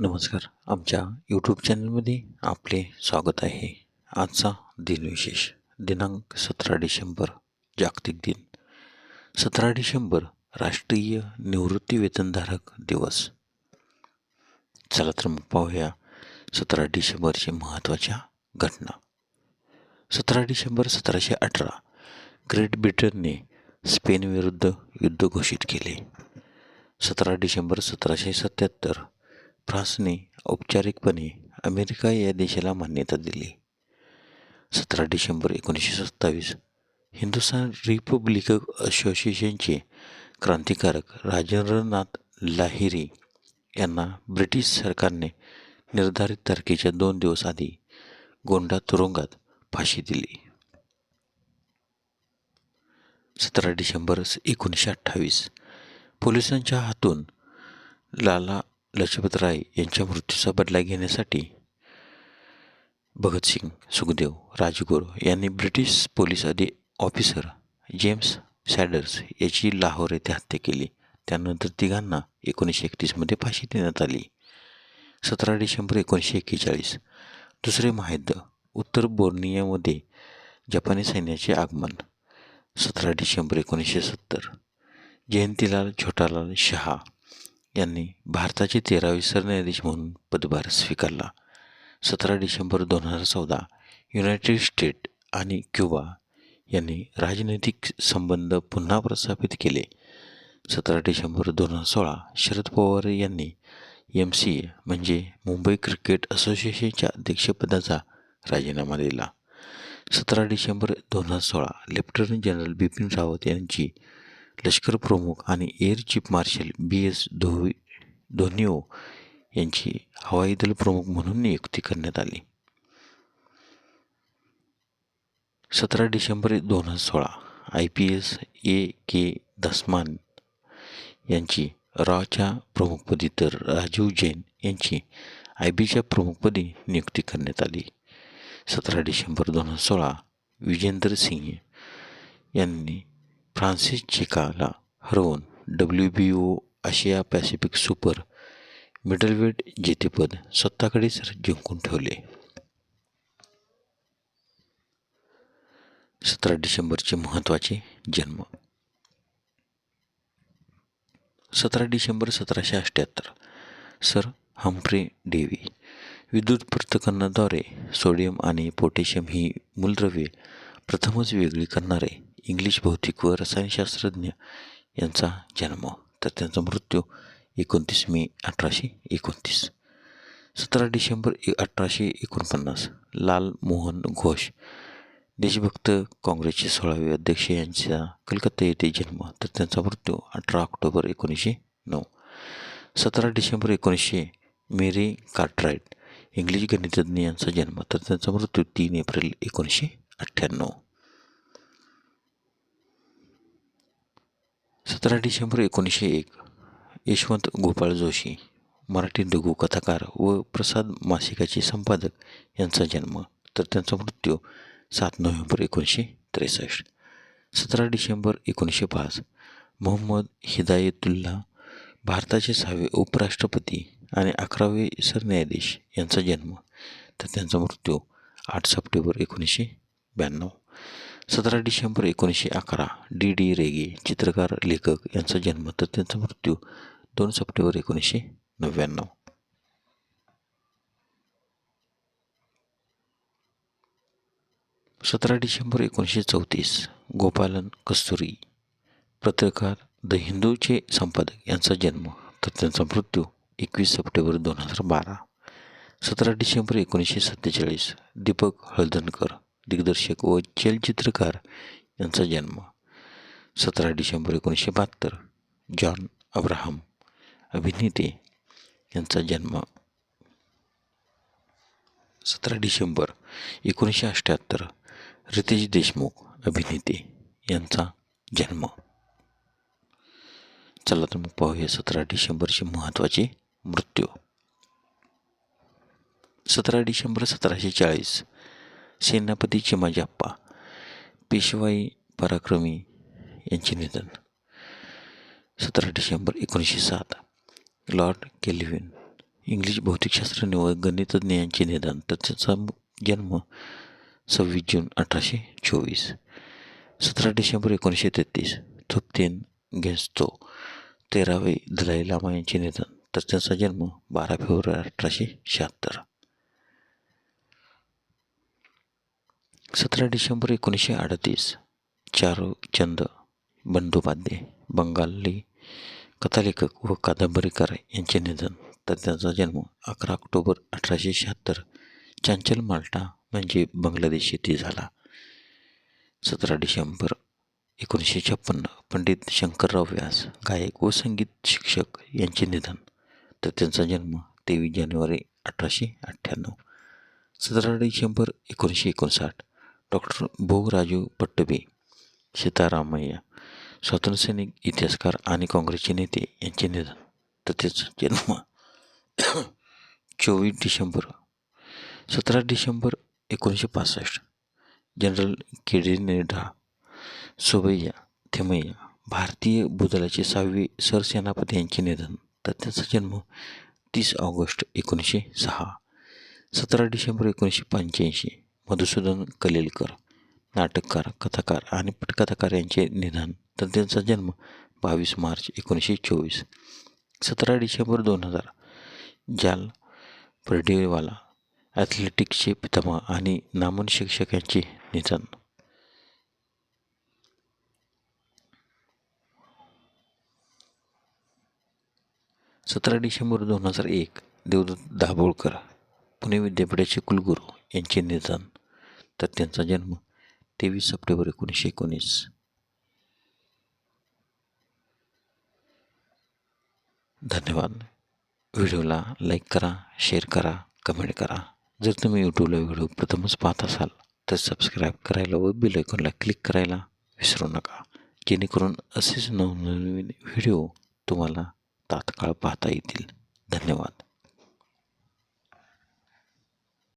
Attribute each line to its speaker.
Speaker 1: नमस्कार. आमच्या यूट्यूब चॅनलमध्ये आपले स्वागत आहे. आजचा दिनविशेष दिनांक 17 डिसेंबर जागतिक दिन. 17 डिसेंबर राष्ट्रीय निवृत्तीवेतनधारक दिवस. चला तर मग पाहूया 17 डिसेंबरची महत्त्वाच्या घटना. 17 डिसेंबर 1718 ग्रेट ब्रिटनने स्पेनविरुद्ध युद्ध घोषित केले. 17 डिसेंबर 1777 फ्रान्सने औपचारिकपणे अमेरिका या देशाला मान्यता दिली. 17 डिसेंबर 1927 हिंदुस्थान रिपब्लिकन असोसिएशनचे क्रांतिकारक राजेंद्रनाथ लाहिरी यांना ब्रिटिश सरकारने निर्धारित तारखेच्या 2 दिवस आधी गोंडा तुरुंगात फाशी दिली. 17 डिसेंबर 1928 पोलिसांच्या हातून लाला लजपत राय यांच्या मृत्यूचा बदला घेण्यासाठी भगतसिंग, सुखदेव, राजगुरू यांनी ब्रिटिश पोलीस ऑफिसर जेम्स सॅडर्स याची लाहोर येथे हत्या केली. त्यानंतर तिघांना 1931 फाशी देण्यात आली. 17 डिसेंबर 1941 दुसरे महायुद्ध. उत्तर बोर्नियामध्ये जपानी सैन्याचे आगमन. 17 डिसेंबर 1970 जयंतीलाल छोटालाल शहा यांनी भारताचे 13वे सरन्यायाधीश म्हणून पदभार स्वीकारला. 17 डिसेंबर 2014 युनायटेड स्टेट आणि क्युबा यांनी राजनैतिक संबंध पुन्हा प्रस्थापित केले. 17 डिसेंबर 2016 शरद पवार यांनी MCA म्हणजे मुंबई क्रिकेट असोसिएशनच्या अध्यक्षपदाचा राजीनामा दिला. 17 डिसेंबर 2016 लेफ्टनंट जनरल बिपिन रावत यांची लष्कर प्रमुख आणि एअर चीफ मार्शल BS धोनिओ यांची हवाई दल प्रमुख म्हणून नियुक्ती करण्यात आली. 17 डिसेंबर 2016 IPS A.K. धस्मान यांची रॉच्या प्रमुखपदी तर राजीव जैन यांची IBच्या प्रमुखपदी नियुक्ती करण्यात आली. 17 डिसेंबर 2016 विजेंदर सिंह यांनी फ्रान्सिस झेकाला हरवून WBO आशिया पॅसिफिक सुपर मिडलवेट जेतेपद स्वतःकडेच जिंकून ठेवले. 17 डिसेंबरचे महत्त्वाचे जन्म. 17 डिसेंबर 1778 सर हम्फ्रे डेव्ही विद्युत पृथक्करणाद्वारे सोडियम आणि पोटॅशियम ही मूलद्रव्ये प्रथमच वेगळी करणारे इंग्लिश भौतिक व रसायनशास्त्रज्ञ यांचा जन्म, तर त्यांचा मृत्यू 29 मे 1829. 17 डिसेंबर 1849 लाल मोहन घोष देशभक्त काँग्रेसचे 16वे अध्यक्ष यांचा कलकत्ता येथे जन्म, तर त्यांचा मृत्यू 18 ऑक्टोबर 1909. 17 डिसेंबर 1900 मेरी कार्टराइट इंग्लिश गणितज्ञ यांचा जन्म, तर त्यांचा मृत्यू 3 एप्रिल 1998. 17 डिसेंबर 1901 यशवंत गोपाळ जोशी मराठी लघु कथाकार व प्रसाद मासिकाचे संपादक यांचा जन्म, तर त्यांचा मृत्यू 7 नोव्हेंबर 1963. 17 डिसेंबर 1905 मोहम्मद हिदायतुल्ला भारताचे 6वे उपराष्ट्रपती आणि 11वे सरन्यायाधीश यांचा जन्म, तर त्यांचा मृत्यू 8 सप्टेंबर 1992. 17 डिसेंबर 1911 D.D. रेगे चित्रकार लेखक यांचा जन्म, तर त्यांचा मृत्यू 2 सप्टेंबर 1999. 17 डिसेंबर 1934 गोपालन कस्तुरी पत्रकार द हिंदूचे संपादक यांचा जन्म, तर त्यांचा मृत्यू 21 सप्टेंबर 2012. 17 डिसेंबर 1947 दीपक हळदणकर दिग्दर्शक व चलचित्रकार यांचा जन्म. 17 डिसेंबर 1972 जॉन अब्राहम अभिनेते यांचा जन्म. 17 डिसेंबर 1978 रितेश देशमुख अभिनेते यांचा जन्म. चला तर मग पाहूया 17 डिसेंबरचे महत्त्वाचे मृत्यू. 17 डिसेंबर 1740 सेनापती चिमाजी अप्पा पेशवाई पराक्रमी यांचे निधन. 17 डिसेंबर 1907 लॉर्ड केल्विन इंग्लिश भौतिकशास्त्रज्ञ व गणितज्ञ यांचे निधन. तर त्यांचा जन्म 26 जून 1824. 17 डिसेंबर 1933 थुप्तेन गेन्स्तो 13वे दलाई लामा यांचे निधन. तर त्यांचा जन्म 12 फेब्रुवारी 1876. 17 डिसेंबर 1938 चारुचंद बंदोपाध्याय बंगाली कथालेखक व कादंबरीकार यांचे निधन. तर त्यांचा जन्म 11 ऑक्टोबर 1876 चांचल माल्टा म्हणजे बांगलादेश येथे झाला. 17 डिसेंबर 1956 पंडित शंकरराव व्यास गायक व संगीत शिक्षक यांचे निधन. तर त्यांचा जन्म 23 जानेवारी 1898. 17 डिसेंबर 1959 डॉक्टर भोगराजू पट्टभी सीतारामय्या स्वातंत्र्यसैनिक, इतिहासकार आणि काँग्रेसचे नेते यांचे निधन. तर त्याचा जन्म 24 डिसेंबर 17 डिसेंबर 1965 जनरल केडेनेडा सोबैया थिमय्या भारतीय भूदलाचे 6वे सरसेनापती यांचे निधन. तर त्याचा जन्म 30 ऑगस्ट 1906. 17 डिसेंबर 1985 मधुसूदन कलेलकर नाटककार, कथाकार आणि पटकथाकार यांचे निधन. तर त्यांचा जन्म 22 मार्च 1924. 17 डिसेंबर 2000 जाल पर्डेवाला ॲथलेटिक्सचे पितामह आणि नामवंत शिक्षक यांचे निधन. 17 डिसेंबर 2001 देवदत्त दाभोळकर पुणे विद्यापीठाचे कुलगुरू यांचे निधन. तर त्यांचा जन्म 23 सप्टेंबर 1919. धन्यवाद. व्हिडिओला लाईक करा, शेअर करा, कमेंट करा. जर तुम्ही यूट्यूबला व्हिडिओ प्रथमच पाहत असाल तर सबस्क्राईब करायला व बेल आयकॉनला क्लिक करायला विसरू नका, जेणेकरून असेच नवनवीन व्हिडिओ तुम्हाला तात्काळ पाहता येतील. धन्यवाद.